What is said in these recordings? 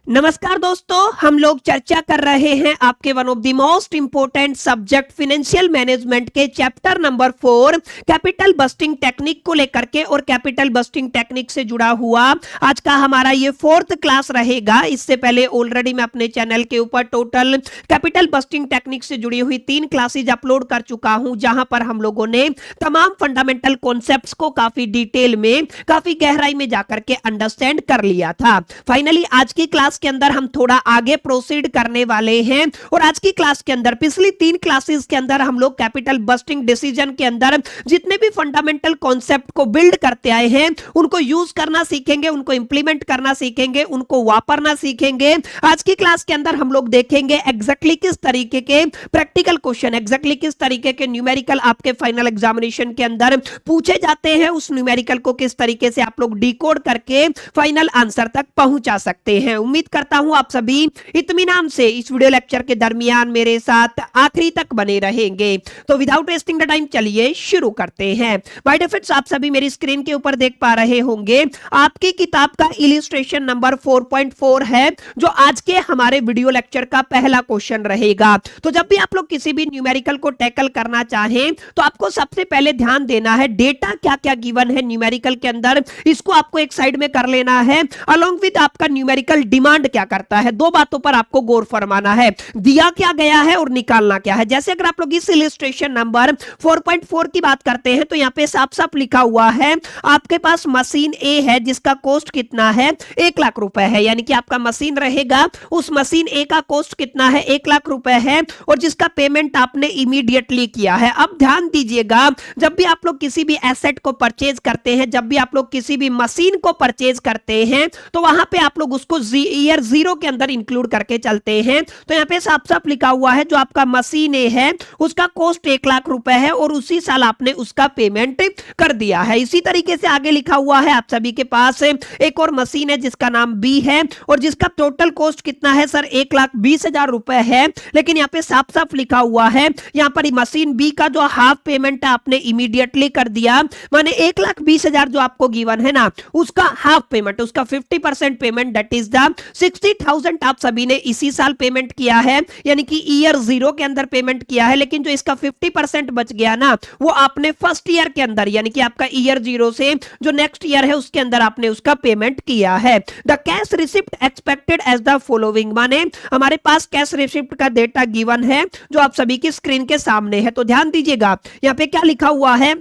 नमस्कार दोस्तों, हम लोग चर्चा कर रहे हैं आपके one of the most important subject financial management के chapter number 4 capital budgeting technique को लेकर के। और कैपिटल बस्टिंग टेक्निक से जुड़ा हुआ आज का हमारा ये 4th क्लास रहेगा। इससे पहले ऑलरेडी मैं अपने चैनल के ऊपर टोटल कैपिटल बस्टिंग टेक्निक से जुड़ी हुई 3 क्लासेज अपलोड कर चुका हूं, जहां पर हम लोगों ने तमाम फंडामेंटल कॉन्सेप्ट्स को काफी डिटेल में, काफी गहराई में जाकर के अंडरस्टैंड कर लिया था। फाइनली आज की क्लास के अंदर हम थोड़ा आगे प्रोसीड करने वाले हैं। और आज की क्लास के अंदर, पिछली 3 क्लासेस के अंदर हम लोग कैपिटल बस्टिंग डिसीजन के अंदर जितने भी फंडामेंटल कॉन्सेप्ट को बिल्ड करते आए हैं उनको यूज करना सीखेंगे, उनको इंप्लीमेंट करना सीखेंगे, उनको वापरना सीखेंगे। आज की क्लास के अंदर हम लोग देखेंगे एग्जैक्टली किस तरीके के प्रैक्टिकल क्वेश्चन, एग्जैक्टली किस तरीके के न्यूमेरिकल आपके फाइनल एग्जामिनेशन के अंदर पूछे जाते हैं। उस न्यूमेरिकल को किस तरीके से आप लोग डिकोड करके फाइनल आंसर तक पहुंचा सकते हैं। उम्मीद करता हूं आप सभी इत्मीनान से इस वीडियो लेक्चर के दरमियान मेरे साथ आखिरी तक बने रहेंगे। तो विदाउट वेस्टिंग द टाइम चलिए शुरू करते हैं। माय डियर फ्रेंड्स, आप सभी मेरी स्क्रीन के ऊपर देख पा रहे होंगे आपकी किताब का इलिस्ट्रेशन नंबर 4.4 है, जो आज के हमारे वीडियो लेक्चर का पहला क्वेश्चन रहेगा। तो जब भी आप लोग किसी भी न्यूमेरिकल को टैकल करना चाहें तो आपको सबसे पहले ध्यान देना है डेटा क्या क्या गिवन है न्यूमेरिकल के अंदर, इसको आपको एक साइड में कर लेना है। अलोंग विद आपका न्यूमेरिकल डिमांड क्या करता है, दो बातों पर आपको गौर फरमाना है, दिया क्या गया है और निकालना क्या है। जैसे अगर आप लोग इस इलिस्ट्रेशन नंबर 4.4 की बात करते हैं तो यहां पे साफ साफ लिखा हुआ है आपके पास मशीन ए है जिसका कॉस्ट कितना है, 1 लाख रुपए है। यानी कि आपका मशीन रहेगा, उस मशीन ए का कॉस्ट कितना है, 1 लाख रुपए है, और जिसका पेमेंट आपने इमीडिएटली किया है। अब ध्यान दीजिएगा, जब भी आप लोग किसी भी एसेट को परचेज करते हैं, जब भी आप लोग किसी भी मशीन को परचेज करते हैं तो वहां पे आप लोग उसको ईयर 0 के अंदर इंक्लूड करके चलते हैं। तो यहाँ पे साफ साफ लिखा हुआ है जो आपका मशीन ए है उसका कॉस्ट 1 लाख रुपए है और उसी साल आपने उसका पेमेंट कर दिया है। इसी तरीके से आगे लिखा हुआ है आप सभी के पास एक और मशीन है जिसका नाम बी है और जिसका टोटल कॉस्ट कितना है सर, 1,20,000 रुपए है। लेकिन यहाँ पे साफ साफ लिखा हुआ है यहाँ पर मशीन बी का जो हाफ पेमेंट है आपने इमीडिएटली कर दिया, माने 1,20,000 जो आपको गिवन है ना उसका हाफ पेमेंट, उसका 50% पेमेंट दैट इज द 60,000 आप सभी ने इसी साल पेमेंट किया है, यानी कि ईयर 0 के अंदर पेमेंट किया है। लेकिन जो इसका 50% बच गया ना वो आपने फर्स्ट ईयर के अंदर, यानी कि आपका ईयर 0 से जो नेक्स्ट ईयर है उसके अंदर आपने उसका पेमेंट किया है। The cash receipt expected as the following, माने हमारे पास कैश रिसिप्ट का डेटा गिवन है जो आप सभी की स्क्रीन के सामने है। तो ध्यान दीजिएगा यहाँ पे क्या लिखा हुआ है।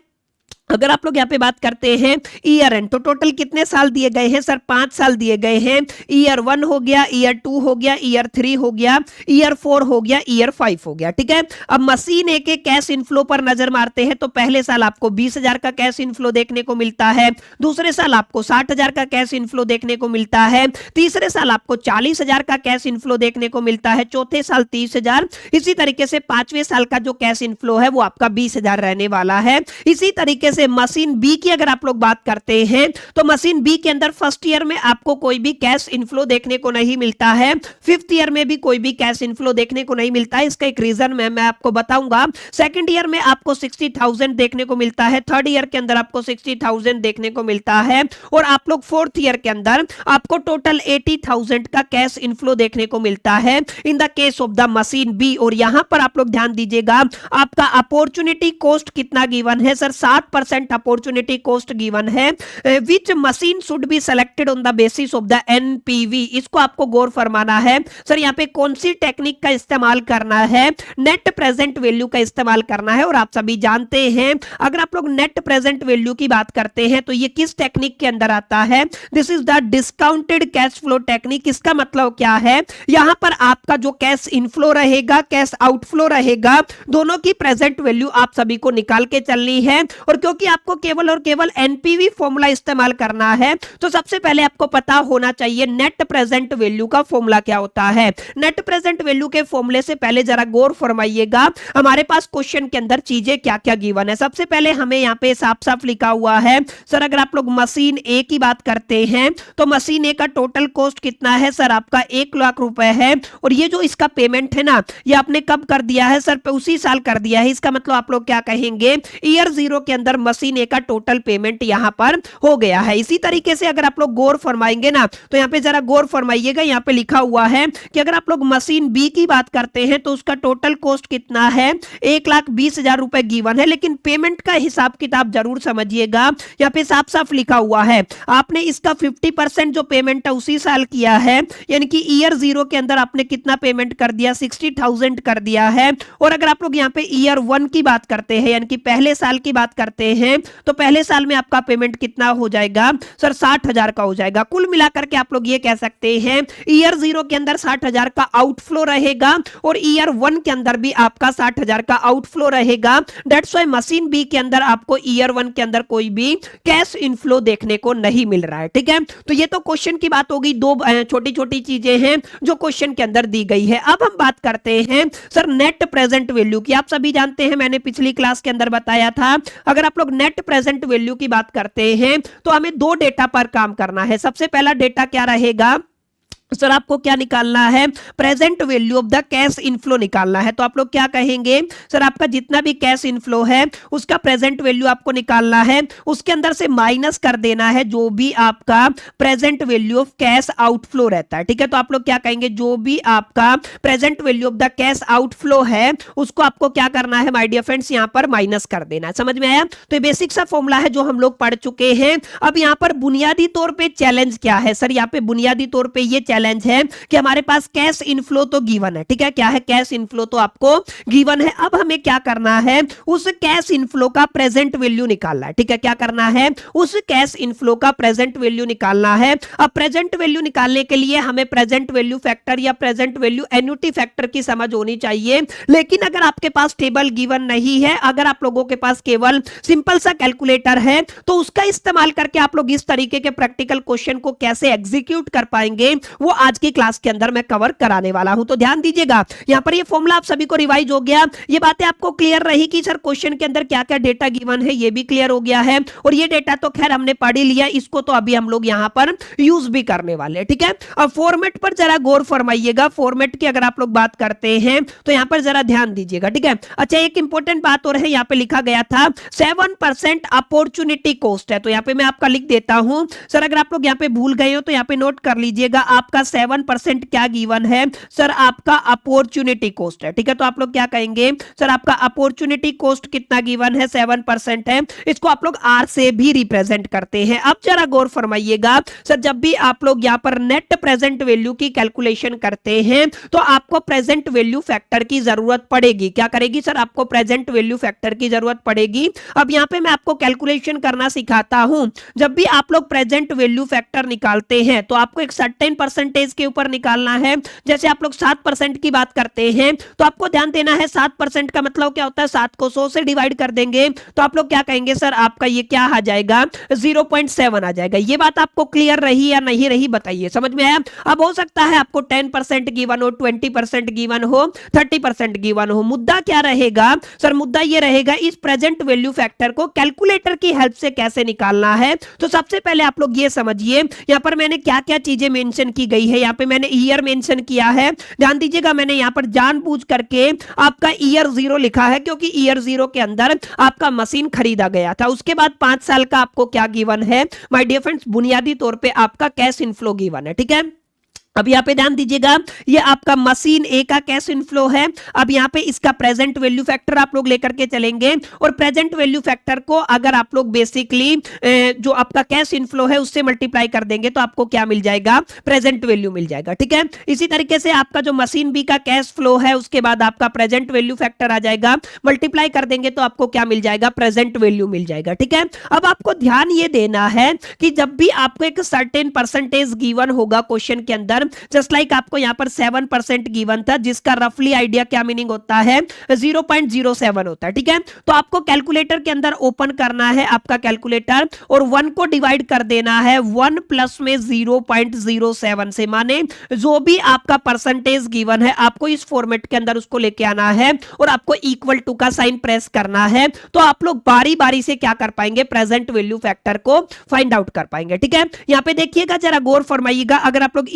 अगर आप लोग यहाँ पे बात करते हैं ईयर एंड, तो टोटल कितने साल दिए गए हैं सर, 5 साल दिए गए हैं। ईयर 1 हो गया, ईयर 2 हो गया, ईयर 3 हो गया, ईयर 4 हो गया, ईयर 5 हो गया। ठीक है, अब मशीन ए के कैश इनफ्लो पर नजर मारते हैं तो पहले साल आपको 20,000 का कैश इनफ्लो देखने को मिलता है, दूसरे साल आपको 60,000 का कैश इनफ्लो देखने को मिलता है, तीसरे साल आपको 40,000 का कैश इनफ्लो देखने को मिलता है, चौथे साल 30,000। इसी तरीके से 5वें साल का जो कैश इनफ्लो है वो आपका 20,000 रहने वाला है। इसी तरीके से मशीन बी की अगर आप लोग बात करते हैं तो मशीन बी के अंदर फर्स्ट ईयर में आपको कोई भी कैश इनफ्लो देखने को नहीं मिलता है, 5th ईयर में भी कोई भी कैश इनफ्लो देखने को नहीं मिलता है। इसका एक रीजन मैं आपको बताऊंगा। सेकंड ईयर में आपको 60,000 देखने को मिलता है, थर्ड ईयर के अंदर आपको 60,000 देखने को मिलता है, और आप लोग 4th ईयर के अंदर आपको टोटल 80,000 का कैश इनफ्लो देखने को मिलता है in the case of the machine B. और यहां पर आप लोग ध्यान दीजिएगा आपका अपॉर्चुनिटी कॉस्ट कितना गिवन है सर, 60% अपॉर्चुनिटी कॉस्ट गिवन है। Which machine should be selected on the basis of the NPV, इसको आपको गौर फरमाना है सर। यहाँ पे कौन सी टेक्निक का इस्तेमाल करना है, नेट प्रेजेंट वैल्यू का इस्तेमाल करना है। और आप सभी जानते हैं अगर आप लोग नेट प्रेजेंट वैल्यू की बात करते हैं तो ये किस टेक्निक के अंदर आता है, this is the discounted cash flow technique. इसका मतलब क्या है, यहां पर आपका जो कैश इनफ्लो रहेगा, कैश आउटफ्लो रहेगा, दोनों की प्रेजेंट वैल्यू आप सभी को निकाल के चलनी है। और क्योंकि आपको केवल और केवल एनपीवी फॉर्मूला इस्तेमाल करना है तो सबसे पहले आपको पता होना चाहिए नेट प्रेजेंट वैल्यू का फॉर्मूला क्या होता है। नेट प्रेजेंट वैल्यू के फॉर्मूले से पहले जरा गौर फरमाइएगा हमारे पास क्वेश्चन के अंदर चीजें क्या क्या गिवन है। सबसे पहले हमें यहाँ पे साफ साफ लिखा हुआ है सर, अगर आप लोग मशीन ए की बात करते हैं तो मशीन ए का टोटल कॉस्ट कितना है सर, आपका 1 लाख रुपए है। और ये जो इसका पेमेंट है ना ये आपने कब कर दिया है सर, उसी साल कर दिया है। इसका मतलब आप लोग क्या कहेंगे, ईयर 0 के अंदर मशीन ए का टोटल पेमेंट यहाँ पर हो गया है। इसी तरीके से अगर आप लोग गौर फरमाएंगे ना, तो यहाँ पे जरा गौर फरमाइएगा, यहाँ पे लिखा हुआ है कि अगर आप लोग मशीन बी की बात करते हैं तो उसका टोटल कॉस्ट कितना है, 1,20,000 रुपए गिवन है। लेकिन पेमेंट का हिसाब किताब जरूर समझिएगा, यहाँ पे साफ साफ लिखा हुआ है आपने इसका 50% जो पेमेंट है उसी साल किया है, यानी कि ईयर 0 के अंदर आपने कितना पेमेंट कर दिया, 60,000 कर दिया है। और अगर आप लोग यहाँ पे ईयर 1 की बात करते हैं, यानी कि पहले साल की बात करते हैं, तो पहले साल में आपका पेमेंट कितना हो जाएगा सर, 60,000 का हो जाएगा। कुल मिलाकर के आप लोग ये कह सकते हैं ईयर 0 के अंदर 60,000 का आउटफ्लो रहेगा और ईयर 1 के अंदर भी आपका 60,000 का आउटफ्लो रहेगा। दैट्स व्हाई मशीन बी के अंदर आपको ईयर 1 के अंदर कोई भी कैश इनफ्लो देखने को नहीं मिल रहा है। ठीक है, तो ये तो क्वेश्चन की बात होगी, दो छोटी छोटी चीजें हैं जो क्वेश्चन के अंदर दी गई है। अब हम बात करते हैं सर नेट प्रेजेंट वैल्यू की। आप सभी जानते हैं, मैंने पिछली क्लास के अंदर बताया था, अगर आप लोग नेट प्रेजेंट वैल्यू की बात करते हैं तो हमें दो डेटा पर काम करना है। सबसे पहला डेटा क्या रहेगा सर, आपको क्या निकालना है, present value of the cash inflow निकालना है। तो आप लोग क्या कहेंगे सर, आपका जितना भी कैश इनफ्लो है उसका प्रेजेंट वैल्यू आपको निकालना है, उसके अंदर से माइनस कर देना है जो भी आपका present value of cash outflow रहता है। ठीक है, तो आप लोग क्या कहेंगे, जो भी आपका present value of the cash outflow है उसको आपको क्या करना है माय डियर फ्रेंड्स, यहां पर माइनस कर देना है। समझ में आया? तो ये बेसिक सा फॉर्मूला है जो हम लोग पढ़ चुके हैं। अब यहां पर बुनियादी तौर पे चैलेंज क्या है सर, यहां पे बुनियादी तौर पे ये चैलेंज है कि हमारे पास कैश इनफ्लो तो गिवन है। ठीक है, क्या है, कैश इनफ्लो तो आपको गिवन है। अब हमें क्या करना है, उस कैश इनफ्लो का प्रेजेंट वैल्यू निकालना है। ठीक है, क्या करना है, उस कैश इनफ्लो का प्रेजेंट वैल्यू निकालना है। अब प्रेजेंट वैल्यू निकालने के लिए हमें प्रेजेंट वैल्यू फैक्टर या प्रेजेंट वैल्यू एन्युटी फैक्टर की समझ होनी चाहिए। लेकिन अगर आपके पास टेबल गिवन नहीं है, अगर आप लोगों के पास केवल सिंपल सा कैलकुलेटर है, तो उसका इस्तेमाल करके आप लोग इस तरीके के प्रैक्टिकल क्वेश्चन को कैसे एग्जीक्यूट कर पाएंगे वो आज की क्लास के अंदर मैं कवर कराने वाला हूं। तो ध्यान दीजिएगा, यहां पर ये फॉर्मूला आप सभी को रिवाइज हो गया, ये बातें आपको क्लियर रही कि सर क्वेश्चन के अंदर क्या क्या डेटा गिवन है, ये भी क्लियर हो गया है। और ये डेटा तो खैर हमने पढ़ ही लिया, इसको तो अभी हम लोग यहां पर यूज भी करने वाले हैं। ठीक है, अब फॉर्मेट पर जरा गौर फरमाइएगा। फॉर्मेट की अगर आप लोग बात करते हैं तो यहां पर जरा ध्यान दीजिएगा। ठीक है, अच्छा एक इंपॉर्टेंट बात और है, यहां पे लिखा गया था 7% अपॉर्चुनिटी कॉस्ट है, तो यहां पे मैं आपका लिख देता हूं सर, अगर आप लोग यहां पे भूल गए हो तो यहां पे नोट कर लीजिएगा, आपका 7% क्या गिवन है सर, आपका अपॉर्चुनिटी कॉस्ट है। ठीक है, तो आप लोग क्या कहेंगे सर, आपका अपॉर्चुनिटी कॉस्ट कितना गिवन है, 7% है। इसको आप लोग आर से भी रिप्रेजेंट करते हैं। अब जरा गौर फरमाइएगा सर, जब भी आप लोग यहां पर नेट प्रेजेंट वैल्यू की कैलकुलेशन करते हैं तो आपको प्रेजेंट वैल्यू फैक्टर की जरूरत पड़ेगी। क्या करेगी सर, आपको प्रेजेंट वैल्यू फैक्टर की जरूरत पड़ेगी। अब यहां पे मैं आपको कैलकुलेशन करना सिखाता हूं। जब भी आप लोग प्रेजेंट वैल्यू फैक्टर निकालते हैं तो आपको एक सर्टेन परसेंटेज के ऊपर निकालना है। जैसे आप लोग 7% की बात करते हैं तो आपको ध्यान देना है 7% का मतलब क्या होता है, 7 को 100 से डिवाइड कर देंगे तो आप लोग क्या कहेंगे सर, आपका ये क्या आ जाएगा, 0.7 आ जाएगा। ये बात आपको क्लियर रही या नहीं रही बताइए, समझ में आया? अब हो सकता है आपको 10% गिवन हो, 20% गिवन हो, 30% गिवन हो। मुद्दा क्या रहेगा सर, मुद्दा ये रहेगा इस प्रेजेंट वैल्यू फैक्टर को कैलकुलेटर की हेल्प से कैसे निकालना है। तो सबसे पहले आप लोग ये समझिए, यहां पर मैंने क्या क्या चीजें मेंशन की गई है। यहां पे मैंने ईयर मेंशन किया है, ध्यान दीजिएगा, मैंने यहां पर जानबूझ करके आपका ईयर 0 लिखा है क्योंकि ईयर 0 के अंदर आपका मशीन खरीदा गया था। उसके बाद 5 साल का आपको क्या गिवन है माय डियर फ्रेंड्स, बुनियादी तौर पे आपका कैश इनफ्लो गिवन है। ठीक है, अब यहाँ पे ध्यान दीजिएगा, ये आपका मशीन ए का कैश इनफ्लो है। अब यहाँ पे इसका प्रेजेंट वैल्यू फैक्टर आप लोग लेकर के चलेंगे और प्रेजेंट वैल्यू फैक्टर को अगर आप लोग बेसिकली जो आपका कैश इनफ्लो है उससे मल्टीप्लाई कर देंगे तो आपको क्या मिल जाएगा, प्रेजेंट वैल्यू मिल जाएगा। ठीक है, इसी तरीके से आपका जो मशीन बी का कैश फ्लो है उसके बाद आपका प्रेजेंट वैल्यू फैक्टर आ जाएगा, मल्टीप्लाई कर देंगे तो आपको क्या मिल जाएगा, प्रेजेंट वैल्यू मिल जाएगा। ठीक है, अब आपको ध्यान ये देना है कि जब भी आपको एक सर्टेन परसेंटेज गिवन होगा क्वेश्चन के अंदर, जस्ट लाइक आपको यहां पर 7% गिवन था जिसका रफली आइडिया क्या मीनिंग होता है, 0.07 होता है। ठीक है, तो आपको कैलकुलेटर के अंदर ओपन करना है आपका कैलकुलेटर और 1 को डिवाइड कर देना है 1 प्लस में 0.07 से, माने जो भी आपका परसेंटेज गिवन है आपको इस फॉर्मेट के अंदर उसको लेके आना है और आपको इक्वल टू का साइन प्रेस करना है। तो आप लोग बारी बारी से क्या कर पाएंगे, प्रेजेंट वैल्यू फैक्टर को फाइंड आउट कर पाएंगे। ठीक है, यहां पे देखिएगा, जरा गौर फरमाइएगा, अगर आप लोग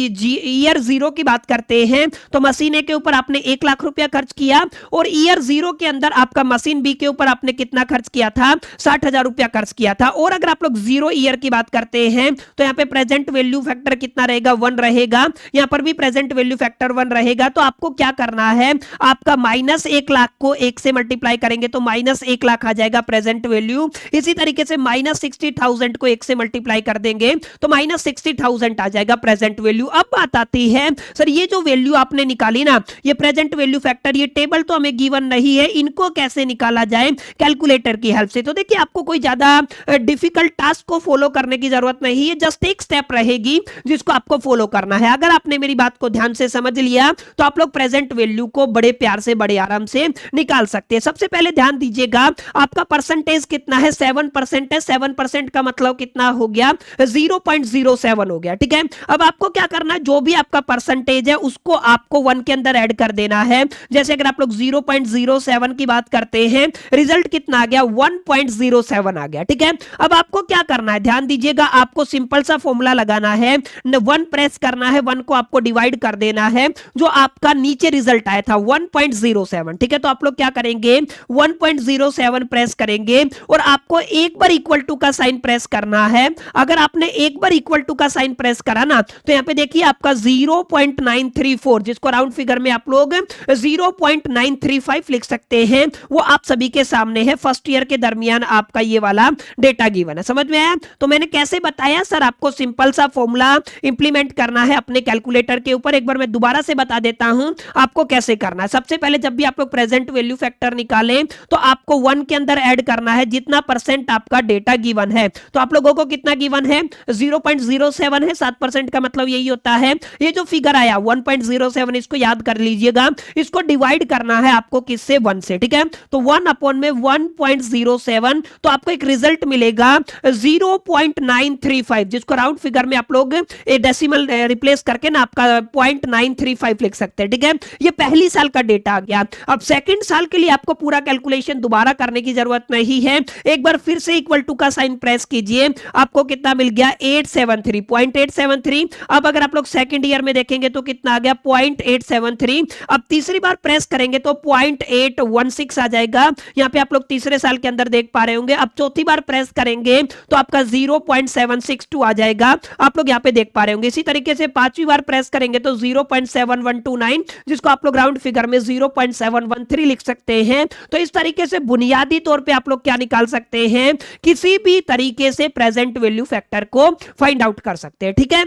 ईयर जीरो की बात करते हैं तो मशीन ए के ऊपर आपने 1 लाख रुपया खर्च किया और ईयर जीरो के अंदर आपका मशीन बी के ऊपर आपने कितना खर्च किया था, 60,000 रुपया खर्च किया था। और अगर आप लोग जीरो ईयर की बात करते हैं तो यहाँ पे प्रेजेंट वैल्यू फैक्टर कितना रहेगा, 1 रहेगा। यहाँ पर भी प्रेजेंट वैल्यू फैक्टर 1 रहेगा। तो आपको क्या करना है, आपका -1 लाख को 1 से मल्टीप्लाई करेंगे तो -1 लाख आ जाएगा प्रेजेंट वैल्यू। इसी तरीके से -60,000 को 1 से मल्टीप्लाई कर देंगे तो -60,000 आ जाएगा प्रेजेंट वैल्यू। अब बात आती है सर ये जो वैल्यू आपने निकाली ना, ये प्रेजेंट वैल्यू फैक्टर, ये टेबल तो हमें गिवन नहीं है, इनको कैसे निकाला जाए कैलकुलेटर की हेल्प से। तो देखिए आपको कोई ज्यादा डिफिकल्ट टास्क को फॉलो करने की जरूरत नहीं है, जस्ट एक स्टेप रहेगी जिसको आपको फॉलो करना है। अगर आपने मेरी बात को ध्यान से समझ लिया तो आप लोग प्रेजेंट वैल्यू को बड़े प्यार से, बड़े आराम से निकाल सकते हैं। सबसे पहले ध्यान दीजिएगा आपका परसेंटेज कितना है, 7% है। 7% का मतलब कितना हो गया, 0.07 हो गया। ठीक है, अब आपको क्या करना है, जो भी आपका परसेंटेज है उसको आपको 1 के अंदर ऐड कर देना है। जैसे अगर आप लोग 0.07 की बात करते हैं, रिजल्ट कितना आ गया, 1.07 आ गया। ठीक है, अब आपको क्या करना है, ध्यान दीजिएगा, आपको सिंपल सा फॉर्मूला लगाना है, 1 प्रेस करना है, 1 को आपको डिवाइड कर देना है, जो आपका नीचे रिजल्ट आया था 1.07। ठीक है, तो आप लोग क्या करेंगे, 1.07 प्रेस करेंगे और आपको एक बार इक्वल टू का साइन प्रेस करना है। अगर आपने एक बार इक्वल टू का साइन प्रेस करा ना तो यहां पे देखिए आपका 0.934, जिसको राउंड फिगर में आप लोग 0.935 लिख सकते हैं, वो आप सभी के सामने है। फर्स्ट ईयर के दरमियान आपका ये वाला डेटा गिवन है, समझ में आया। तो मैंने कैसे बताया सर, आपको सिंपल सा फॉर्मूला इंप्लीमेंट करना है अपने कैलकुलेटर के ऊपर। एक बार मैं दोबारा से बता देता हूं आपको कैसे करना है। सबसे पहले जब भी आप लोग प्रेजेंट वैल्यू फैक्टर निकालें तो आपको 1 के अंदर ऐड करना है जितना परसेंट आपका डेटा गिवन है। तो आप लोगों को कितना गिवन है, 0.07 है, 7% का मतलब यही होता है। ये जो फिगर आया 1.07, इसको याद कर लीजिएगा, इसको डिवाइड करना है आपको किससे, 1 से। ठीक है, तो 1 अपॉन में 1.07, तो आपको एक रिजल्ट मिलेगा 0.935, जिसको राउंड फिगर में आप लोग डेसिमल रिप्लेस करके ना आपका 0.935 लिख सकते हैं। ठीक है, ये पहली साल का डेटा आ गया। अब सेकंड साल के लिए आपको पूरा कैलकुलेशन दोबारा करने की जरूरत नहीं है, एक बार फिर से इक्वल टू का साइन प्रेस कीजिए, आपको कितना मिल गया, 0.873। अब अगर आप लोग सेकंड ईयर में देखेंगे तो कितना आ गया, 0.873। अब तीसरी बार प्रेस करेंगे तो 0.816 आ जाएगा, यहां पे आप लोग तीसरे साल के अंदर देख पा रहे होंगे। अब चौथी बार प्रेस करेंगे तो आपका 0.762 आ जाएगा, आप लोग यहां पे देख पा रहे होंगे। इसी तरीके से पांचवी बार प्रेस करेंगे तो 0.7129, जिसको आप लोग राउंड फिगर में 0.713 लिख सकते हैं। तो इस तरीके से बुनियादी तौर पे आप लोग क्या निकाल सकते हैं, किसी भी तरीके से प्रेजेंट वैल्यू फैक्टर को फाइंड आउट कर सकते हैं। ठीक है,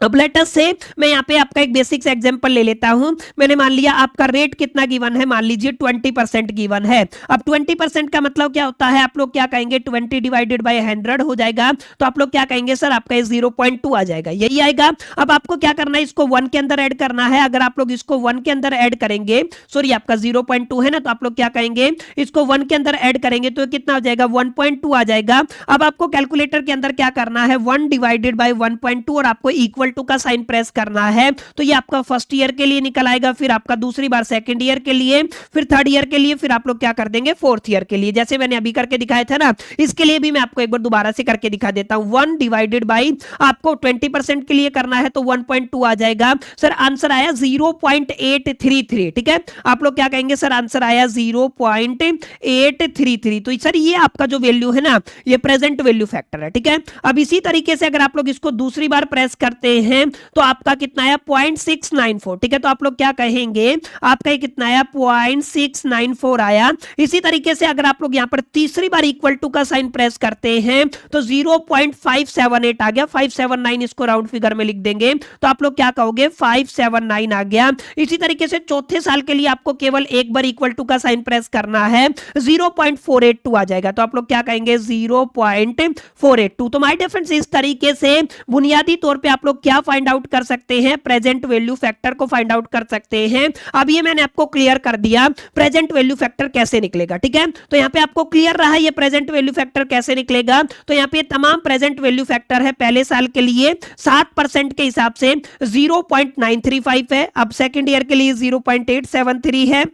अब लेट अस से मैं यहाँ पे आपका एक बेसिक एग्जांपल ले लेता हूं। मैंने मान लिया आपका रेट कितना गिवन है, मान लीजिए 20% गिवन है। अब 20% का मतलब क्या होता है, आप लोग क्या कहेंगे, 20 डिवाइडेड बाय 100 हो जाएगा। तो आप लोग क्या कहेंगे, सर आपका 0.2 आ जाएगा, यही आएगा। अब आपको क्या करना है, इसको 1 के अंदर ऐड करना है। अगर आप लोग इसको 1 के अंदर ऐड करेंगे, सॉरी आपका 0.2 है ना, तो आप लोग क्या कहेंगे, इसको 1 के अंदर ऐड करेंगे तो कितना हो जाएगा, 1.2 आ जाएगा। अब आपको कैलकुलेटर के अंदर क्या करना है, 1 डिवाइडेड बाय 1.2 और आपको इक्वल टू का साइन प्रेस करना है। तो ये आपका फर्स्ट ईयर के लिए निकल आएगा, फिर आपका दूसरी बार सेकंड ईयर के लिए, फिर थर्ड ईयर के लिए, फिर आप लोग क्या कर देंगे, फोर्थ ईयर के लिए। जैसे मैंने अभी करके दिखाया था ना, इसके लिए भी मैं आपको एक बार दोबारा से करके दिखा देता हूं। 1 डिवाइडेड बाई आपको 20% के लिए करना है तो 1.2 आ जाएगा। सर आंसर आया 0.833। ठीक है, आप लोग क्या कहेंगे, सर आंसर आया 0.833। तो सर ये आपका जो वैल्यू है ना, ये प्रेजेंट वैल्यू फैक्टर है। ठीक है, अब इसी तरीके से अगर आप लोग इसको दूसरी बार प्रेस करते हैं तो आपका कितना आया, 0.694। ठीक है, तो आप लोग क्या कहेंगे, आपका कितना आया, 0.694 आया। इसी तरीके से अगर आप लोग यहां पर तीसरी बार इक्वल टू का साइन प्रेस करते हैं तो 0.578 आ गया, 579 इसको राउंड फिगर में लिख देंगे तो आप लोग क्या कहोगे, 579 आ गया। इसी तरीके से चौथे साल के लिए आपको केवल एक बार इक्वल टू का साइन प्रेस करना है, 0.482 आ जाएगा। तो आप लोग क्या कहेंगे, 0.482। तो माय डियर फ्रेंड्स, इस तरीके से बुनियादी तौर पे आप लोग क्या फाइंड आउट कर सकते हैं, प्रेजेंट वैल्यू फैक्टर को फाइंड आउट कर सकते हैं। अब ये मैंने आपको क्लियर कर दिया प्रेजेंट वैल्यू फैक्टर कैसे निकलेगा। ठीक है, तो यहाँ पे आपको क्लियर रहा ये प्रेजेंट वैल्यू फैक्टर कैसे निकलेगा। तो यहाँ पे तमाम प्रेजेंट वैल्यू फैक्टर है। पहले साल के लिए 7% के हिसाब से 0.935 है, अब सेकंड ईयर के लिए 0.873 है,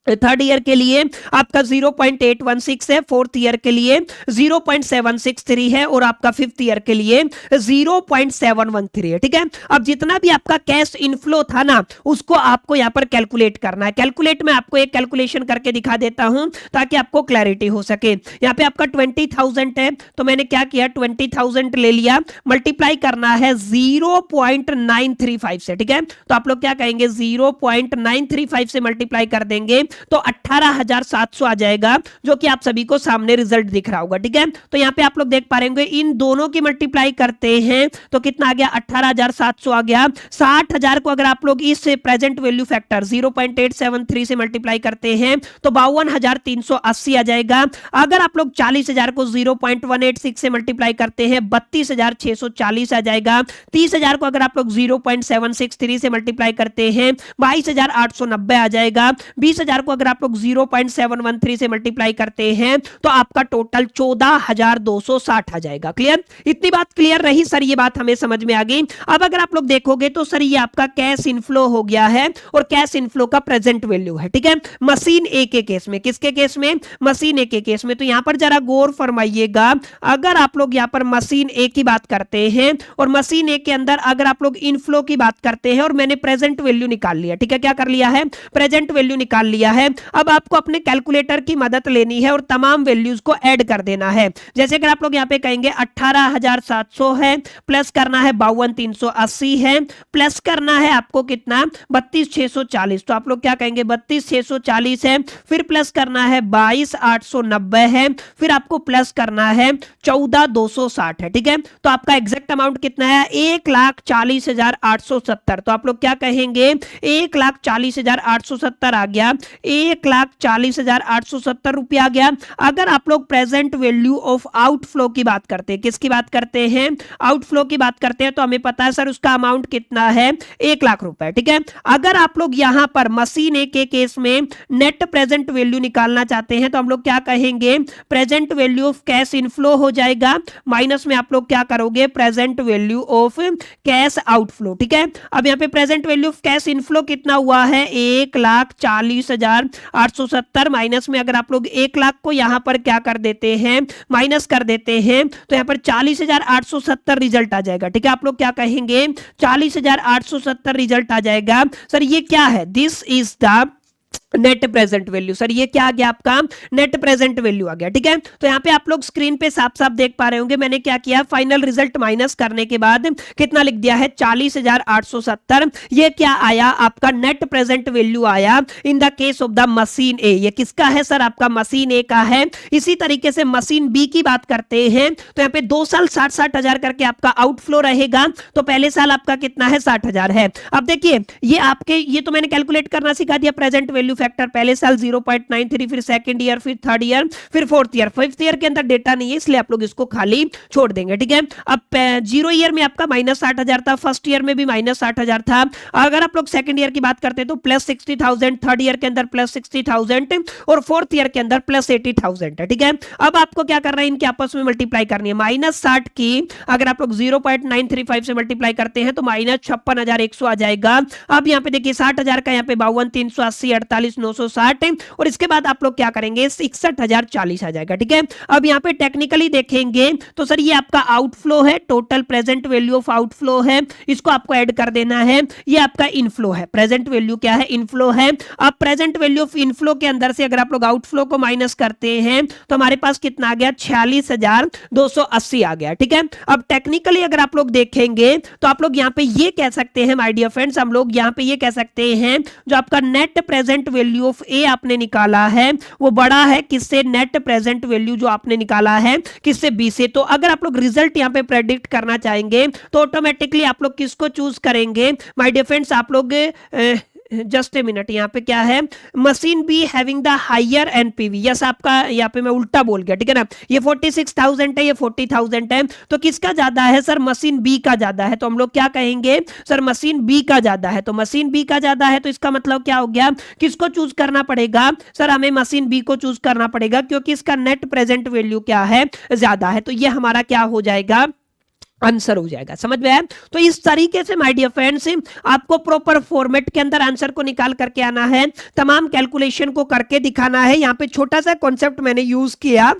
थर्ड ईयर के लिए आपका 0.816 है, फोर्थ ईयर के लिए 0.763 है और आपका फिफ्थ ईयर के लिए 0.713 है। ठीक है, अब जितना भी आपका कैश इनफ्लो था ना उसको आपको यहां पर कैलकुलेट करना है। कैलकुलेट में आपको एक कैलकुलेशन करके दिखा देता हूं ताकि आपको क्लैरिटी हो सके। यहां पे आपका 20,000 है तो मैंने क्या किया, 20,000 ले लिया, मल्टीप्लाई करना है 0.935 से। ठीक है, तो आप लोग क्या कहेंगे, 0.935 से मल्टीप्लाई कर देंगे तो 18,700 आ जाएगा, जो कि आप सभी को सामने रिजल्ट दिख रहा होगा। ठीक है, तो यहां पे आप लोग देख पा रहे होंगे इन दोनों की मल्टीप्लाई करते हैं तो कितना आ गया, 18,700 आ गया। 60,000 को अगर आप लोग इस प्रेजेंट वैल्यू फैक्टर 0.873 से मल्टीप्लाई करते हैं तो 52,380 आ जाएगा। अगर आप लोग 40,000 को 0.186 से मल्टीप्लाई करते हैं 32,640 आ जाएगा। 30,000 को अगर आप लोग 0.763 से मल्टीप्लाई करते हैं 22,890 आ जाएगा। 20,000 को अगर आप लोग 0.713 से मल्टीप्लाई करते हैं तो आपका टोटल 14,260 आ जाएगा। क्लियर, इतनी बात क्लियर रही सर, ये बात हमें समझ में आ गई। अब अगर आप लोग देखोगे तो सर ये आपका कैश इनफ्लो हो गया है और कैश इनफ्लो का प्रेजेंट वैल्यू है। ठीक है, मशीन ए के केस में, किसके केस में, मशीन ए के केस में। तो यहां पर जरा गौर फरमाइएगा, अगर आप लोग यहां पर मशीन ए की बात करते हैं और मशीन ए के अंदर अगर आप लोग इनफ्लो की बात करते हैं और मैंने प्रेजेंट वैल्यू निकाल लिया। ठीक है, क्या कर लिया है, प्रेजेंट वैल्यू निकाल लिया है। अब आपको अपने कैलकुलेटर की मदद लेनी है और तमाम वैल्यूज को ऐड कर देना है। जैसे अगर आप लोग यहां पे कहेंगे 18,700 है, प्लस करना है 52,380 है, प्लस करना है आपको कितना, 32,640। तो आप लोग क्या कहेंगे, 32,640 है, फिर प्लस करना है 22,890 है, फिर आपको प्लस करना है 14,260 है। ठीक है, तो आपका एग्जैक्ट अमाउंट कितना है, 1,40,870। तो आप लोग क्या कहेंगे, 1,40,870 आ गया, 1,40,870 रुपया आ गया। अगर आप लोग प्रेजेंट वैल्यू ऑफ आउटफ्लो की बात करते हैं, किसकी बात करते हैं, आउटफ्लो की बात करते हैं, तो हमें पता है सर उसका अमाउंट कितना है, 1,00,000 रुपए। ठीक है, अगर आप लोग यहां पर मशीन ए के केस में नेट प्रेजेंट वैल्यू निकालना चाहते हैं तो हम लोग क्या कहेंगे, present value of cash inflow हो जाएगा, माइनस में आप लोग क्या करोगे, present value of cash outflow. ठीक है, अब यहां पे present value of cash inflow कितना हुआ है, 1,40,870, माइनस में अगर आप लोग 1,00,000 को यहां पर क्या कर देते हैं, माइनस कर देते हैं तो यहां पर 40,870 रिजल्ट आ जाएगा। ठीक है, आप लोग क्या कहेंगे, 40,870 रिजल्ट आ जाएगा। सर ये क्या है, this is the net present value. Sir ये क्या आ गया, आपका नेट प्रेजेंट वैल्यू आ गया। ठीक है, तो यहाँ पे आप लोग स्क्रीन पे साफ साफ देख पा रहे होंगे मैंने क्या किया, फाइनल रिजल्ट माइनस करने के बाद कितना लिख दिया है, 40,870। ये क्या आया, आपका नेट प्रेजेंट वैल्यू आया in the case of the machine A. ये किसका है सर, आपका मशीन ए का है। इसी तरीके से मशीन बी की बात करते हैं तो यहाँ पे 2 साल 60,000 करके आपका आउटफ्लो रहेगा। तो पहले साल आपका कितना है, 60,000 है। अब देखिए ये आपके, ये तो मैंने कैलकुलेट करना सिखा दिया, प्रेजेंट वैल्यू फैक्टर पहले साल 0.93, फिर सेकंड ईयर, फिर थर्ड ईयर, फिर फोर्थ ईयर। फिफ्थ ईयर के अंदर डेटा नहीं है इसलिए आप लोग इसको खाली छोड़ देंगे। ठीक है, अब 0 ईयर में आपका -60,000 था, फर्स्ट ईयर में भी -60,000 था। अगर आप लोग सेकंड ईयर की बात करते हैं तो +60,000, थर्ड ईयर के अंदर +60,000 और फोर्थ ईयर के अंदर +80,000 है। ठीक है, अब आपको क्या करना है, इनके आपस में मल्टीप्लाई करनी है। -60 की अगर आप लोग 0.935 से मल्टीप्लाई करते हैं तो -56,100 आ जाएगा। अब यहाँ पे देखिए 60,000 का यहाँ पे 52,380, 48,960 और इसके बाद आप लोग क्या करेंगे, 61,040 आ जाएगा। ठीक है, अब यहाँ पे टेक्निकली देखेंगे तो सर ये आपका आउटफ्लो है, total present value of outflow है, इसको आपको ऐड कर देना है। ये आपका इनफ्लो है, प्रेजेंट वैल्यू क्या है, इनफ्लो है। अब प्रेजेंट वैल्यू ऑफ इनफ्लो के अंदर से अगर आप लोग आउटफ्लो को माइनस करते हैं तो हमारे पास कितना आ गया, 46,280 आ गया। ठीक है, अब टेक्निकली अगर आप लोग देखेंगे तो आप लोग यहाँ पे ये कह सकते हैं माय डियर फ्रेंड्स, हम लोग यहाँ पे ये कह सकते हैं जो आपका नेट प्रेजेंट वैल्यू ऑफ ए आपने निकाला है वो बड़ा है किससे, नेट प्रेजेंट वैल्यू जो आपने निकाला है किससे, बी से। तो अगर आप लोग रिजल्ट यहाँ पे प्रेडिक्ट करना चाहेंगे तो ऑटोमेटिकली आप लोग किसको चूज करेंगे माय डियर फ्रेंड्स, आप लोग जस्ट ए मिनट, यहाँ पे क्या है, machine B having the higher NPV. Yes, आपका यहाँ पे मैं उल्टा बोल गया। ठीक है ना, ये 46,000 है, ये 40,000 है, तो किसका ज्यादा है सर, मशीन बी का ज्यादा है। तो हम लोग क्या कहेंगे सर, मशीन बी का ज्यादा है। तो मशीन बी का ज्यादा है तो इसका मतलब क्या हो गया, किसको चूज करना पड़ेगा सर, हमें मशीन बी को चूज करना पड़ेगा क्योंकि इसका नेट प्रेजेंट वैल्यू क्या है, ज्यादा है। तो ये हमारा क्या हो जाएगा, आंसर हो जाएगा। समझ में आया? तो इस तरीके से माय डियर फ्रेंड्स आपको प्रॉपर फॉर्मेट के अंदर आंसर को निकाल करके आना है, तमाम कैलकुलेशन को करके दिखाना है। यहाँ पे छोटा सा कॉन्सेप्ट मैंने यूज किया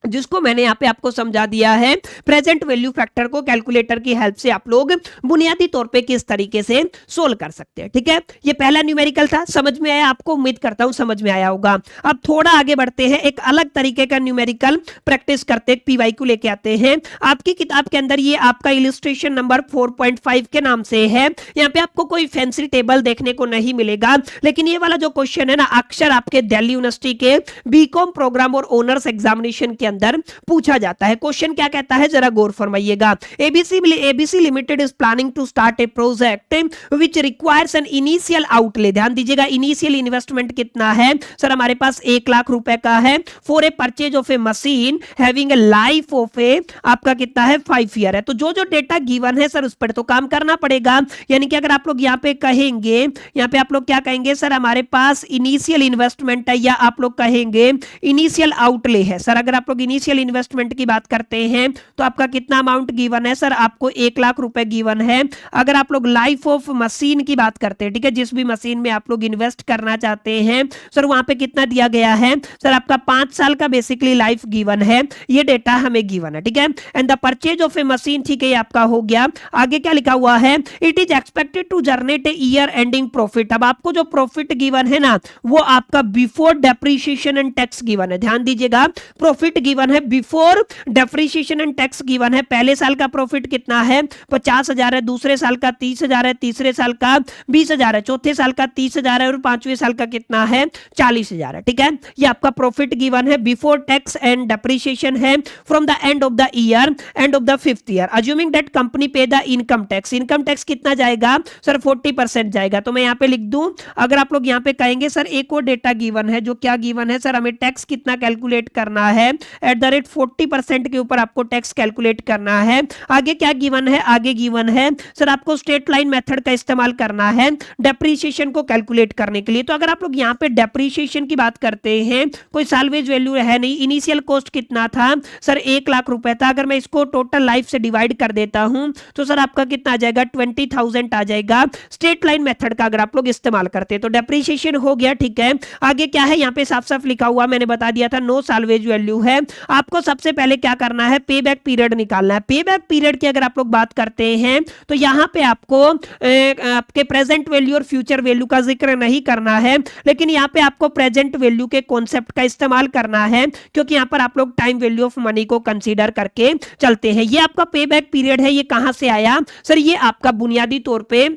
जिसको मैंने यहाँ पे आपको समझा दिया है। प्रेजेंट वैल्यू फैक्टर को कैलकुलेटर की हेल्प से आप लोग बुनियादी तौर पे किस तरीके से सोल्व कर सकते हैं। ठीक है, ये पहला न्यूमेरिकल था, समझ में आया आपको? उम्मीद करता हूं समझ में आया होगा। अब थोड़ा आगे बढ़ते हैं, एक अलग तरीके का न्यूमेरिकल प्रैक्टिस करते, पीवाईक्यू लेके आते हैं। आपकी किताब के अंदर ये आपका इलिस्ट्रेशन नंबर 4.5 के नाम से है। यहाँ पे आपको कोई फैंसी टेबल देखने को नहीं मिलेगा, लेकिन ये वाला जो क्वेश्चन है ना, अक्सर आपके दिल्ली यूनिवर्सिटी के बीकॉम प्रोग्राम और ऑनर्स एग्जामिनेशन के अंदर पूछा जाता है। क्वेश्चन क्या कहता है, जरा गौर फरमाइएगा। ABC limited is planning to start a project which requires an initial outlay. ध्यान दीजिएगा, इनिशियल इन्वेस्टमेंट कितना है सर? हमारे पास 1 लाख रुपए का है। For a purchase of a machine having a life of a आपका कितना है 5 ईयर है। तो जो जो डेटा गिवन है सर उस पर तो काम करना पड़ेगा। यानी कि अगर आप लोग यहाँ पे कहेंगे, यहाँ पे आप लोग क्या कहेंगे सर, हमारे पास इनिशियल इन्वेस्टमेंट है, या आप लोग कहेंगे इनिशियल आउटले है। सर अगर आप लोग इनिशियल इन्वेस्टमेंट की बात करते हैं तो आपका कितना अमाउंट गिवन है सर? आपको 1 लाख रुपए गिवन है। अगर आप लोग लाइफ ऑफ मशीन की बात करते हैं, ठीक है, जिस भी मशीन में आप लोग इन्वेस्ट करना चाहते हैं सर, वहां पे कितना दिया गया है सर? आपका 5 साल का बेसिकली लाइफ गिवन है, ये डेटा हमें गिवन है। ठीक है, and the purchase of a machine, ठीक है, ये आपका हो गया। आगे क्या लिखा हुआ है? It is expected to generate a year ending profit. अब आपको जो प्रॉफिट गिवन है ना, वो आपका before depreciation and tax given है। ध्यान दीजिएगा, प्रॉफिट गिवन है before depreciation and tax given है। पहले साल का प्रॉफिट कितना है? 50,000 है। दूसरे साल का 30,000 है। तीसरे साल का 20,000 है। चौथे साल का 30,000 है और पांचवें साल का कितना है? 40,000 है। ठीक है, ये आपका प्रॉफिट गिवन है, बिफोर टैक्स एंड डेप्रीशिएशन है, from the end of the year, end of the 5th year, assuming that company pay the income tax. Income tax कितना जाएगा सर? 40% जाएगा। तो मैं यहाँ पे लिख दूं, अगर आप लोग यहाँ पे कहेंगे सर एक और डेटा गिवन है, जो क्या गिवन है सर? हमें टैक्स कितना कैलकुलेट करना है? एट द रेट 40% के ऊपर आपको टैक्स कैलकुलेट करना है। आगे क्या गिवन है? आगे गिवन है सर आपको स्ट्रेट लाइन मेथड का इस्तेमाल करना है डेप्रीशिएशन को कैलकुलेट करने के लिए। तो अगर आप लोग यहाँ पे डेप्रीशिएशन की बात करते हैं, कोई साल्वेज वैल्यू है नहीं। इनिशियल कॉस्ट कितना था सर? 1 लाख रुपए था। अगर मैं इसको टोटल लाइफ से डिवाइड कर देता हूं तो सर आपका कितना आ जाएगा? 20,000 आ जाएगा, स्ट्रेट लाइन मेथड का अगर आप लोग इस्तेमाल करते हैं तो। डेप्रीशिएशन हो गया। ठीक है, आगे क्या है? यहाँ पे साफ साफ लिखा हुआ, मैंने बता दिया था, नो साल्वेज वैल्यू है। आपको सबसे पहले क्या करना है? पे बैक पीरियड निकालना है। पे बैक पीरियड की अगर आप लोग बात करते हैं तो यहां पे आपको आपके प्रेजेंट वैल्यू और फ्यूचर वैल्यू का जिक्र नहीं करना है, लेकिन यहां पे आपको प्रेजेंट वैल्यू के कॉन्सेप्ट का इस्तेमाल करना है, क्योंकि यहां पर आप लोग टाइम वैल्यू ऑफ मनी को कंसीडर करके चलते हैं। ये आपका पे बैक पीरियड है। ये कहां से आया सर? ये आपका बुनियादी तौर पे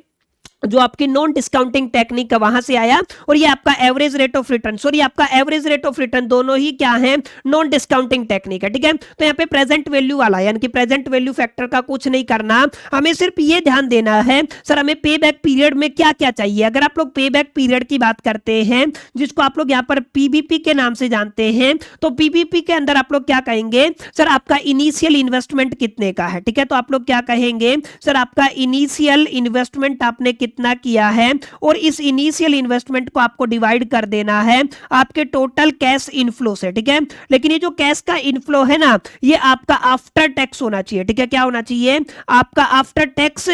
जो आपकी नॉन डिस्काउंटिंग टेक्निक है वहां से आया, और ये आपका average rate of return, sorry आपका एवरेज रेट ऑफ रिटर्न, दोनों ही क्या है? नॉन डिस्काउंटिंग टेक्निक है। ठीक है, तो यहाँ पे प्रेजेंट वैल्यू वाला, यानी कि प्रेजेंट वैल्यू फैक्टर का कुछ नहीं करना, हमें सिर्फ ये ध्यान देना है सर हमें पे बैक पीरियड में क्या क्या चाहिए। अगर आप लोग पे बैक पीरियड की बात करते हैं, जिसको आप लोग यहाँ पर पीबीपी के नाम से जानते हैं, तो पीबीपी के अंदर आप लोग क्या कहेंगे सर? आपका इनिशियल इन्वेस्टमेंट कितने का है? ठीक है, तो आप लोग क्या कहेंगे सर? आपका इनिशियल इन्वेस्टमेंट आपने कितना किया है, और इस इनिशियल इन्वेस्टमेंट को आपको डिवाइड कर देना है आपके टोटल कैश इनफ्लो से। ठीक है, लेकिन ये जो कैश का इनफ्लो है ना, ये आपका आफ्टर टैक्स होना चाहिए। ठीक है, क्या होना चाहिए? आपका आफ्टर टैक्स,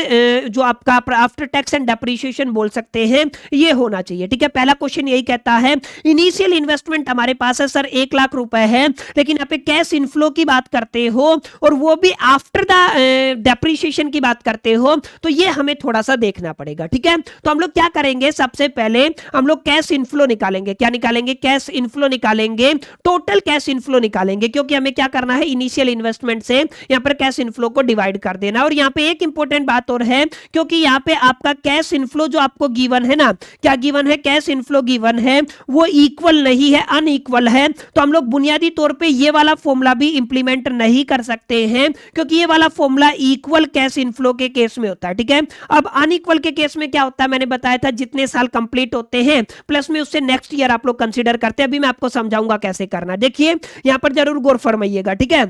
जो आपका आफ्टर टैक्स एंड डेप्रीशिएशन बोल सकते हैं, ये होना चाहिए। ठीक है, पहला क्वेश्चन यही कहता है इनिशियल इन्वेस्टमेंट हमारे पास है सर 1 लाख रुपए है, लेकिन यहाँ पे कैश इनफ्लो की बात करते हो और वो भी आफ्टर द डेप्रीशिएशन की बात करते हो, तो ये हमें थोड़ा सा देखना पड़ेगा। ठीक है, तो हम लोग क्या करेंगे? सबसे पहले हम लोग कैश इनफ्लो निकालेंगे। क्या निकालेंगे? कैश इनफ्लो निकालेंगे, टोटल कैश इनफ्लो निकालेंगे, क्योंकि हमें क्या करना है? इनिशियल इन्वेस्टमेंट से यहाँ पर कैश इनफ्लो को डिवाइड कर देना। और यहाँ पे एक इंपॉर्टेंट बात और है, क्योंकि यहाँ पे आपका कैश इनफ्लो जो आपको गिवन है ना, क्या गिवन है? कैश इनफ्लो गिवन है, वो इक्वल नहीं है, अनइक्वल है। तो हम लोग बुनियादी तौर पे ये वाला फॉर्मूला भी इंप्लीमेंट नहीं कर सकते हैं, क्योंकि ये वाला फॉर्मूला इक्वल कैश इनफ्लो के केस में होता है। ठीक है, अब अनइक्वल के केस में क्या होता है? मैंने बताया था जितने साल कंप्लीट होते हैं प्लस में उससे नेक्स्ट ईयर आप लोग कंसीडर करते हैं। अभी मैं आपको समझाऊंगा कैसे करना। देखिए यहां पर जरूर गौर फरमाइएगा। ठीक है,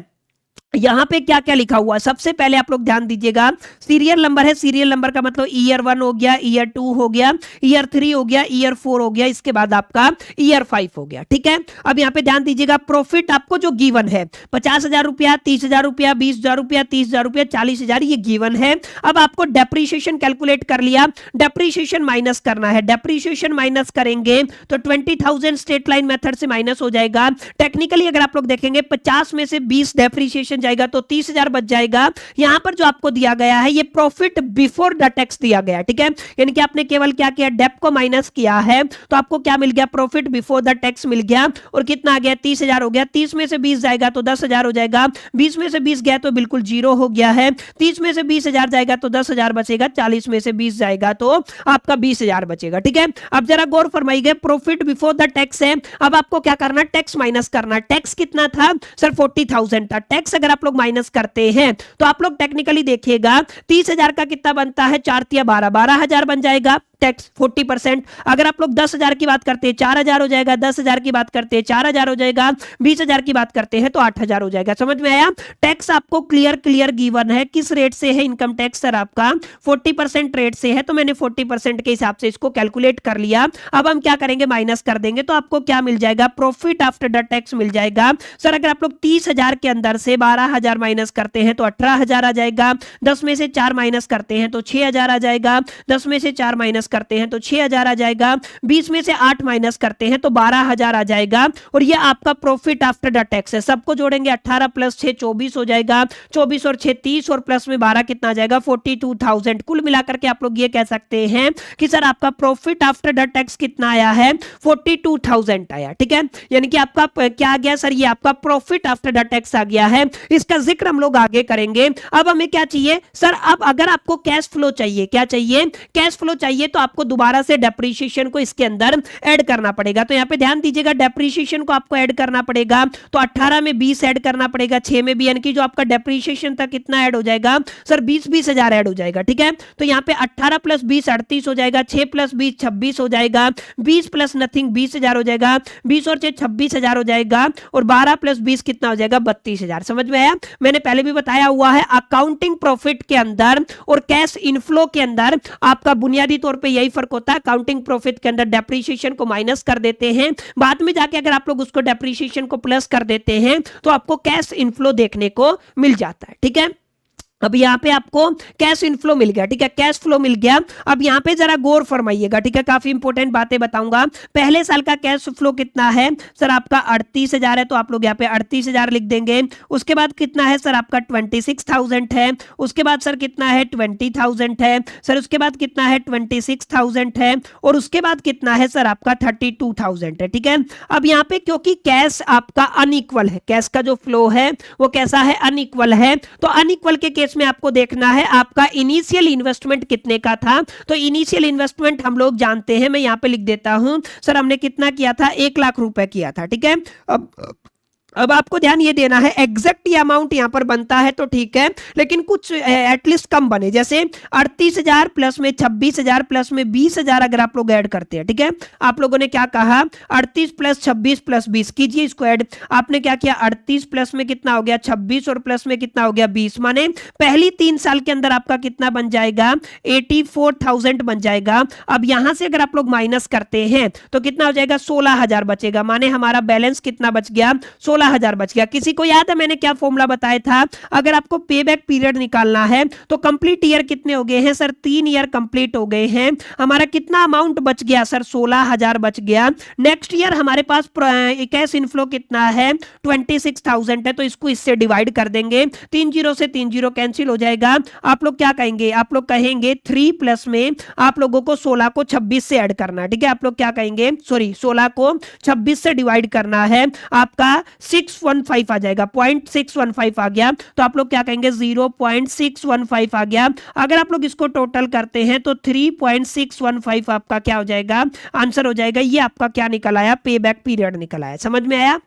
यहाँ पे क्या क्या लिखा हुआ है, सबसे पहले आप लोग ध्यान दीजिएगा, सीरियल नंबर है, सीरियल नंबर का मतलब ईयर 1 हो गया, ईयर 2 हो गया, ईयर 3 हो गया, ईयर 4 हो गया, इसके बाद आपका ईयर 5 हो गया। ठीक है, अब यहाँ पे ध्यान दीजिएगा, प्रॉफिट आपको जो गिवन है 50,000 रुपया, 30,000 रुपया, 20,000 रुपया, 30,000 रुपया, 40,000, ये गिवन है। अब आपको डेप्रीशिएशन कैलकुलेट कर लिया, डेप्रीशिएशन माइनस करना है, डेप्रीशिएशन माइनस करेंगे तो 20,000 स्ट्रेट लाइन मेथड से माइनस हो जाएगा। टेक्निकली अगर आप लोग देखेंगे 50 में से 20 डेप्रीशिएशन जाएगा तो 30,000 बच जाएगा। यहां पर जो आपको दिया गया है ये प्रॉफिट बिफोर द टैक्स दिया गया है। ठीक है, यानी कि आपने केवल क्या किया, डेप को माइनस किया है तो आपको क्या मिल गया, प्रॉफिट बिफोर द टैक्स मिल गया। और कितना आ गया, 30,000 हो गया। 30 में से 20 जाएगा तो 10,000 हो जाएगा, 20 में से 20 गया तो बिल्कुल जीरो हो गया है, 30 में से 20,000 जाएगा तो 10,000 बचेगा, 40 में से 20 जाएगा तो आपका 20,000 बचेगा। ठीक है, अब जरा गौर फरमाइए, प्रॉफिट बिफोर द टैक्स है, अब आपको क्या करना, टैक्स माइनस करना। टैक्स कितना था सर, 40,000 था। टैक्स अगर आप लोग माइनस करते हैं तो आप लोग टेक्निकली देखिएगा 30,000 का कितना बनता है, 4 तिया 12, 12,000 बन जाएगा टैक्स 40%। अगर आप लोग 10,000 की बात करते हैं 4,000 हो जाएगा, 10,000 की बात करते हैं 4,000 हो जाएगा, 20,000 की बात करते हैं तो 8,000 हो जाएगा। समझ में आया, टैक्स आपको क्लियर गिवन है। किस रेट से है इनकम टैक्स, सर आपका 40% रेट से है, तो मैंने 40% के हिसाब से इसको कैलकुलेट कर लिया। अब हम क्या करेंगे, माइनस कर देंगे तो आपको क्या मिल जाएगा, प्रॉफिट आफ्टर द टैक्स मिल जाएगा। सर अगर आप लोग 30,000 के अंदर से 12,000 माइनस करते हैं तो 18,000 आ जाएगा, 10 में से 4 माइनस करते हैं तो 6,000 आ जाएगा, 10 में से 4 माइनस करते हैं तो 6,000 आ जाएगा, 20 में से 8 माइनस करते हैं तो 12,000 आ जाएगा। और ये आपका प्रॉफिट आफ्टर द टैक्स है। सबको जोड़ेंगे, 18 प्लस 6 24 हो जाएगा, 24 और 6 30 और प्लस में 12 कितना आ जाएगा, 42,000। कुल मिलाकर के आप लोग ये कह सकते हैं कि सर आपका प्रॉफिट आफ्टर द टैक्स कितना आया है, 42,000 आया। ठीक है, यानी कि आपका क्या आ गया सर, ये आपका प्रॉफिट आफ्टर द टैक्स आ गया है। इसका जिक्र हम लोग आगे करेंगे। अब हमें क्या चाहिए सर, अब अगर आपको कैश फ्लो चाहिए, क्या चाहिए, कैश फ्लो चाहिए, तो आपको दोबारा से डेप्रीशिएशन को इसके अंदर ऐड करना पड़ेगा। तो यहां पे ध्यान दीजिएगा, डेप्रीशिएशन को आपको ऐड करना पड़ेगा, तो 18 में 20 ऐड करना पड़ेगा, 6 में भी, यानी कि जो आपका डेप्रीशिएशन था कितना ऐड हो जाएगा सर, 20,000 ऐड हो जाएगा। ठीक है, तो यहां पे 18 प्लस 20 38 हो जाएगा, 6 प्लस 20 26 हो जाएगा, 20 प्लस नथिंग 20,000 हो जाएगा, 20 और 6 26,000 हो जाएगा, और 12 प्लस 20 कितना हो जाएगा, 32,000। समझ में आया, मैंने पहले भी बताया हुआ है, अकाउंटिंग प्रॉफिट के अंदर और कैश इनफ्लो के अंदर आपका बुनियादी तौर पे यही फर्क होता है। अकाउंटिंग प्रॉफिट के अंदर डेप्रीशिएशन को माइनस कर देते हैं, बाद में जाके अगर आप लोग उसको डेप्रीशिएशन को प्लस कर देते हैं तो आपको कैश इनफ्लो देखने को मिल जाता है। ठीक है, अब यहाँ पे आपको कैश इनफ्लो मिल गया। ठीक है, कैश फ्लो मिल गया। अब यहाँ पे जरा गौर फरमाइएगा। ठीक है, काफी इंपॉर्टेंट बातें बताऊंगा। पहले साल का कैश फ्लो कितना है सर, आपका 38,000 है, तो आप लोग यहाँ पे 38,000 लिख देंगे। उसके बाद कितना है सर, आपका 26,000 है। उसके बाद सर कितना है, 20,000 है सर। उसके बाद कितना है, 26,000 है। और उसके बाद कितना है सर, आपका 32,000 है। ठीक है, अब यहाँ पे क्योंकि कैश आपका अनइक्वल है, कैश का जो फ्लो है वो कैसा है, अनइक्वल है, तो अनइक्वल के केस में आपको देखना है आपका इनिशियल इन्वेस्टमेंट कितने का था। तो इनिशियल इन्वेस्टमेंट हम लोग जानते हैं, मैं यहां पे लिख देता हूं सर, हमने कितना किया था, 1,00,000 रुपए किया था। ठीक है, अब आपको ध्यान ये देना है, एग्जैक्ट ये अमाउंट यहां पर बनता है तो ठीक है, लेकिन कुछ एटलीस्ट कम बने, जैसे 38,000 प्लस में 26,000 प्लस में 20,000 अगर आप लोग ऐड करते हैं। ठीक है, आप लोगों ने क्या कहा, 38 प्लस 26 प्लस 20 कीजिए इसको ऐड। आपने क्या किया, 38 प्लस में कितना हो गया, 26 और प्लस में कितना हो गया, 20, माने पहली 3 साल के अंदर आपका कितना बन जाएगा, 84,000 बन जाएगा। अब यहां से अगर आप लोग माइनस करते हैं तो कितना हो जाएगा, 16,000 बचेगा, माने हमारा बैलेंस कितना बच गया, 16,000 बच गया। किसी को याद है मैंने क्या फॉर्मूला बताया था, अगर आपको पे बैक पीरियड निकालना है तो कंप्लीट ईयर कितने हो गए हैं सर, 3 ईयर कंप्लीट हो गए हैं, हमारा कितना अमाउंट बच गया सर, 16,000 बच गया। नेक्स्ट ईयर हमारे पास कैश इनफ्लो कितना है, 26,000 है, तो इसको इससे डिवाइड कर देंगे, 3 जीरो से 3 जीरो कैंसिल हो जाएगा। आप लोग क्या कहेंगे, आप लोग कहेंगे 3 प्लस में आप लोगों को 16 को 26 से ऐड करना है। ठीक है, आप लोग क्या कहेंगे, सॉरी 16 को 26 से डिवाइड करना है, आपका 615 आ जाएगा, 0.615 आ गया, तो आप लोग क्या कहेंगे, 0.615 आ गया। अगर आप लोग इसको टोटल करते हैं तो 3.615 आपका क्या हो जाएगा, आंसर हो जाएगा। ये आपका क्या निकल आया, पे बैक पीरियड निकल आया। समझ में आया,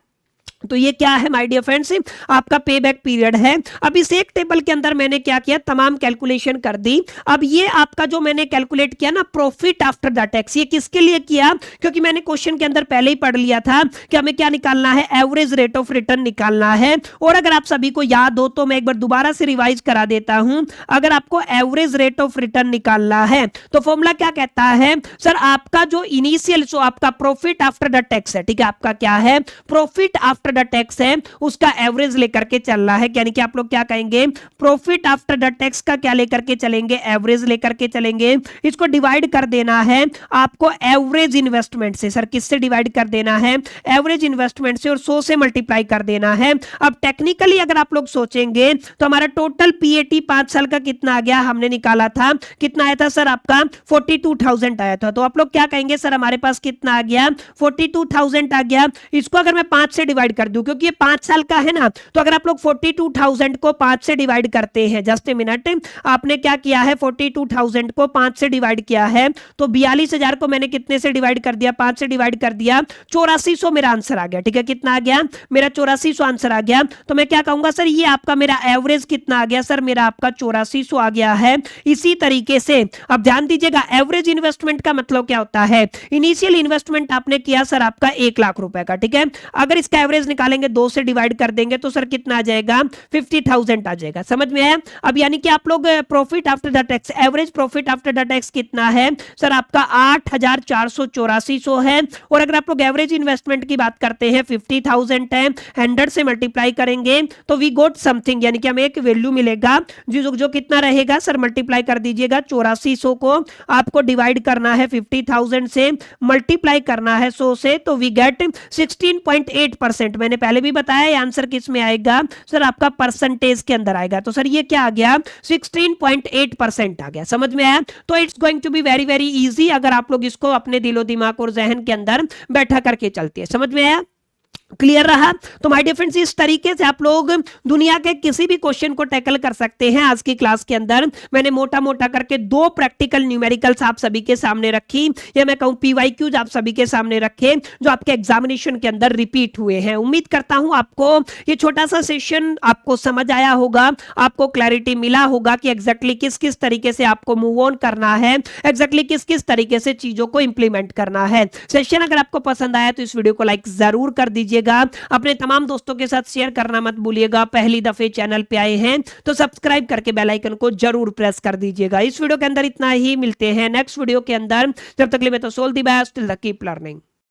तो ये क्या है माय डियर फ्रेंड्स, आपका पे बैक पीरियड है। अब इस एक टेबल के अंदर मैंने क्या किया, तमाम कैलकुलेशन कर दी। अब ये आपका जो मैंने कैलकुलेट किया ना प्रॉफिट आफ्टर द टैक्स, ये किसके लिए किया, क्योंकि मैंने क्वेश्चन के अंदर पहले ही पढ़ लिया था कि हमें क्या निकालना है, एवरेज रेट ऑफ रिटर्न निकालना है। और अगर आप सभी को याद हो तो मैं एक बार दोबारा से रिवाइज करा देता हूं। अगर आपको एवरेज रेट ऑफ रिटर्न निकालना है तो फॉर्मूला क्या कहता है सर, आपका जो इनिशियल जो आपका प्रॉफिट आफ्टर द टैक्स है, ठीक है, आपका क्या है, प्रॉफिट आफ्टर द टैक्स है, उसका एवरेज लेकर के चलना है। यानी कि आप लोग क्या कहेंगे, प्रॉफिट आफ्टर द टैक्स का क्या लेकर के चलेंगे, एवरेज लेकर के चलेंगे। इसको डिवाइड कर देना है आपको एवरेज इन्वेस्टमेंट से। सर किससे डिवाइड कर देना है, एवरेज इन्वेस्टमेंट से, और 100 से मल्टीप्लाई कर देना है। अब टेक्निकली अगर आप लोग सोचेंगे तो हमारा टोटल पीएटी 5 साल का कितना आ गया, हमने निकाला था, कितना आया था सर, आपका 42,000 आया था। तो आप लोग क्या कहेंगे सर, हमारे पास कितना आ गया, 42,000 आ गया। इसको अगर मैं 5 से डिवाइड कर दूं, क्योंकि ये 5 साल का है ना, तो अगर आप लोग 42,000 को 5 से डिवाइड करते हैं, जस्ट ए मिनट, आपने क्या किया है, 42,000 को 5 से डिवाइड किया है, तो 42,000 को मैंने कितने से डिवाइड कर दिया, 5 से डिवाइड कर दिया, 8400 मेरा आंसर आ गया। ठीक है, कितना आ गया, मेरा 8400 आंसर आ गया। तो मैं क्या कहूंगा सर, ये आपका मेरा एवरेज कितना आ गया सर, मेरा आपका 8400 आ गया है। इसी तरीके से अब ध्यान दीजिएगा, एवरेज इन्वेस्टमेंट का मतलब क्या होता है, इनिशियल इन्वेस्टमेंट आपने किया सर आपका 1 लाख रुपए का, ठीक है, अगर इसका एवरेज निकालेंगे 2 से डिवाइड कर देंगे तो सर कितना आ जाएगा, 50,000 आ जाएगा। समझ में आया। अब यानी कि आप लोग profit after the tax, average profit after the tax कितना है सर, आपका 8,484 है। और अगर आप लोग एवरेज इन्वेस्टमेंट की बात करते हैं 50,000 है, 100 से मल्टीप्लाई करेंगे तो वी गोट समथिंग, यानी कि हमें एक वैल्यू मिलेगा जो कितना रहेगा सर, मल्टीप्लाई कर दीजिएगा, 8400 को आपको डिवाइड करना है 50,000 से, मल्टीप्लाई करना है 100 से, तो वी गेट 16.8%। मैंने पहले भी बताया आंसर किस में आएगा सर, आपका परसेंटेज के अंदर आएगा। तो सर ये क्या आ गया, 16.8% आ गया। समझ में आया। तो it's going to be very very easy अगर आप लोग इसको अपने दिलो दिमाग और जहन के अंदर बैठा करके चलती है। समझ में आया, क्लियर रहा। तो माय डियर फ्रेंड्स, इस तरीके से आप लोग दुनिया के किसी भी क्वेश्चन को टैकल कर सकते हैं। आज की क्लास के अंदर मैंने मोटा मोटा करके 2 प्रैक्टिकल न्यूमेरिकल्स आप सभी के सामने रखी, या मैं कहूं पीवाईक्यूज आप सभी के सामने रखे, जो आपके एग्जामिनेशन के अंदर रिपीट हुए हैं। उम्मीद करता हूं आपको ये छोटा सा सेशन आपको समझ आया होगा, आपको क्लैरिटी मिला होगा कि एग्जैक्टली किस किस तरीके से आपको मूव ऑन करना है, एग्जैक्टली किस किस तरीके से चीजों को इंप्लीमेंट करना है। सेशन अगर आपको पसंद आया तो इस वीडियो को लाइक जरूर कर दीजिए, अपने तमाम दोस्तों के साथ शेयर करना मत भूलिएगा। पहली दफे चैनल पे आए हैं तो सब्सक्राइब करके बेल आइकन को जरूर प्रेस कर दीजिएगा। इस वीडियो के अंदर इतना ही, मिलते हैं नेक्स्ट वीडियो के अंदर। जब तक के लिए मैं तो सोल दी बेस्ट, कीप लर्निंग।